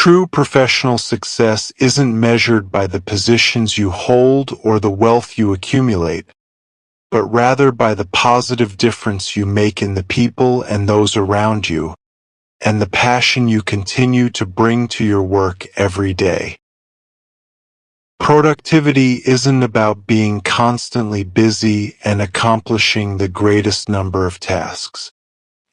True professional success isn't measured by the positions you hold or the wealth you accumulate, but rather by the positive difference you make in the people and those around you, and the passion you continue to bring to your work every day. Productivity isn't about being constantly busy and accomplishing the greatest number of tasks.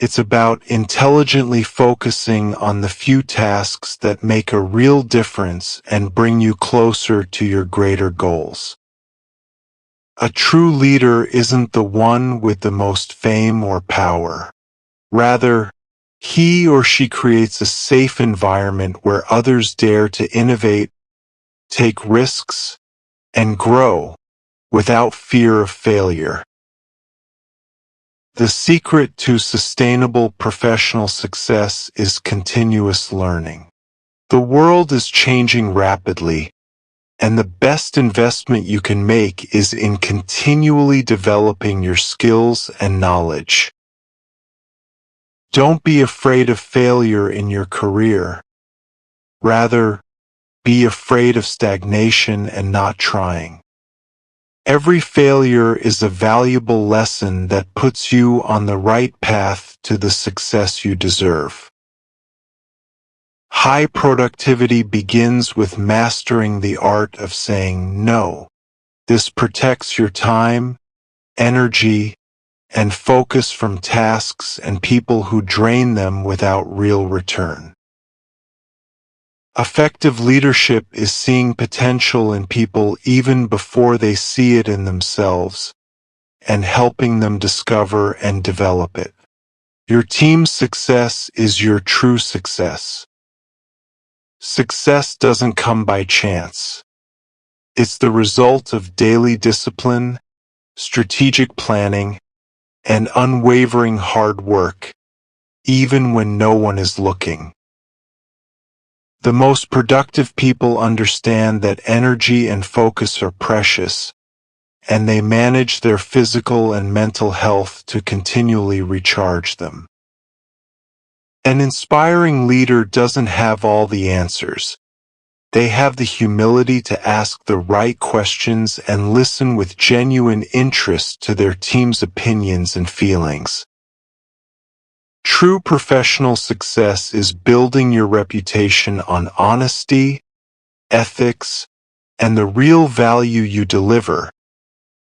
It's about intelligently focusing on the few tasks that make a real difference and bring you closer to your greater goals. A true leader isn't the one with the most fame or power. Rather, he or she creates a safe environment where others dare to innovate, take risks, and grow without fear of failure. The secret to sustainable professional success is continuous learning. The world is changing rapidly, and the best investment you can make is in continually developing your skills and knowledge. Don't be afraid of failure in your career. Rather, be afraid of stagnation and not trying. Every failure is a valuable lesson that puts you on the right path to the success you deserve. High productivity begins with mastering the art of saying no. This protects your time, energy, and focus from tasks and people who drain them without real return. Effective leadership is seeing potential in people even before they see it in themselves, and helping them discover and develop it. Your team's success is your true success. Success doesn't come by chance. It's the result of daily discipline, strategic planning, and unwavering hard work, even when no one is looking. The most productive people understand that energy and focus are precious, and they manage their physical and mental health to continually recharge them. An inspiring leader doesn't have all the answers. They have the humility to ask the right questions and listen with genuine interest to their team's opinions and feelings. True professional success is building your reputation on honesty, ethics, and the real value you deliver,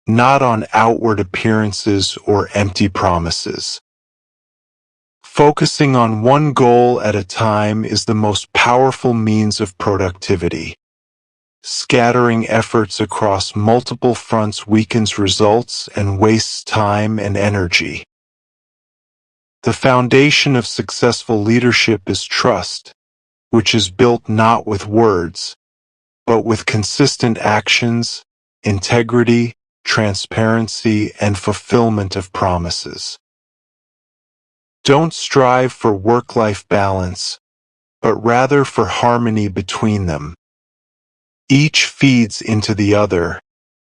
not on outward appearances or empty promises. Focusing on one goal at a time is the most powerful means of productivity. Scattering efforts across multiple fronts weakens results and wastes time and energy. The foundation of successful leadership is trust, which is built not with words, but with consistent actions, integrity, transparency, and fulfillment of promises. Don't strive for work-life balance, but rather for harmony between them. Each feeds into the other,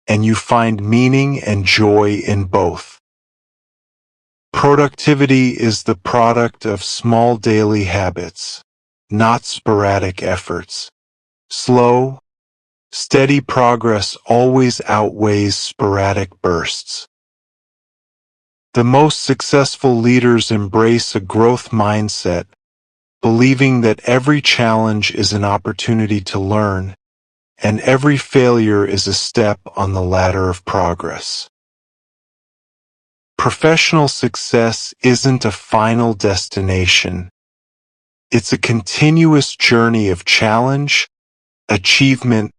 and you find meaning and joy in both. Productivity is the product of small daily habits, not sporadic efforts. Slow, steady progress always outweighs sporadic bursts. The most successful leaders embrace a growth mindset, believing that every challenge is an opportunity to learn, and every failure is a step on the ladder of progress. Professional success isn't a final destination. It's a continuous journey of challenge, achievement,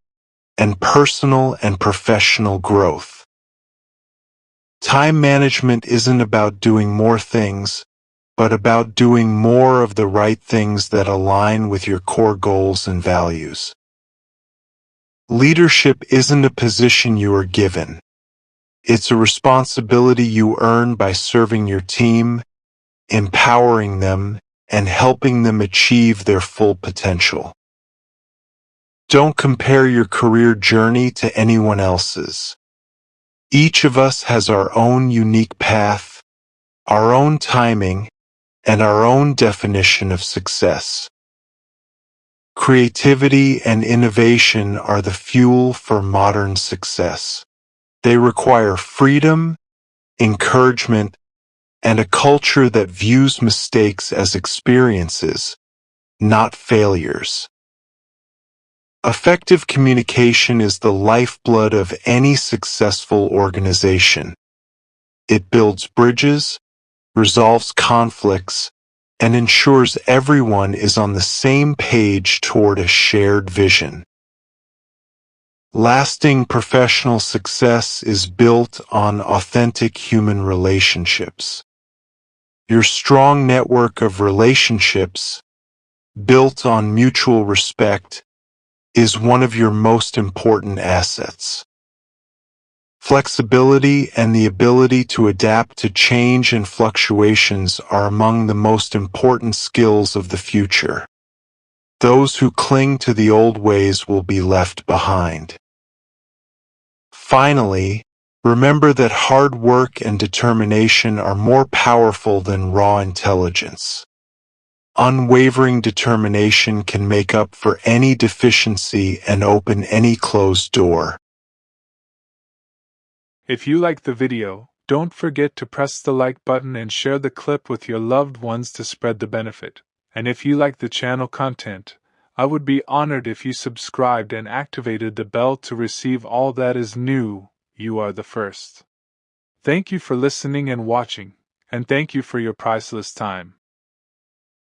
and personal and professional growth. Time management isn't about doing more things, but about doing more of the right things that align with your core goals and values. Leadership isn't a position you are given. It's a responsibility you earn by serving your team, empowering them, and helping them achieve their full potential. Don't compare your career journey to anyone else's. Each of us has our own unique path, our own timing, and our own definition of success. Creativity and innovation are the fuel for modern success. They require freedom, encouragement, and a culture that views mistakes as experiences, not failures. Effective communication is the lifeblood of any successful organization. It builds bridges, resolves conflicts, and ensures everyone is on the same page toward a shared vision. Lasting professional success is built on authentic human relationships. Your strong network of relationships, built on mutual respect, is one of your most important assets. Flexibility and the ability to adapt to change and fluctuations are among the most important skills of the future. Those who cling to the old ways will be left behind. Finally, remember that hard work and determination are more powerful than raw intelligence. Unwavering determination can make up for any deficiency and open any closed door. If you liked the video, don't forget to press the like button and share the clip with your loved ones to spread the benefit. And if you like the channel content, I would be honored if you subscribed and activated the bell to receive all that is new. You are the first. Thank you for listening and watching, and thank you for your priceless time.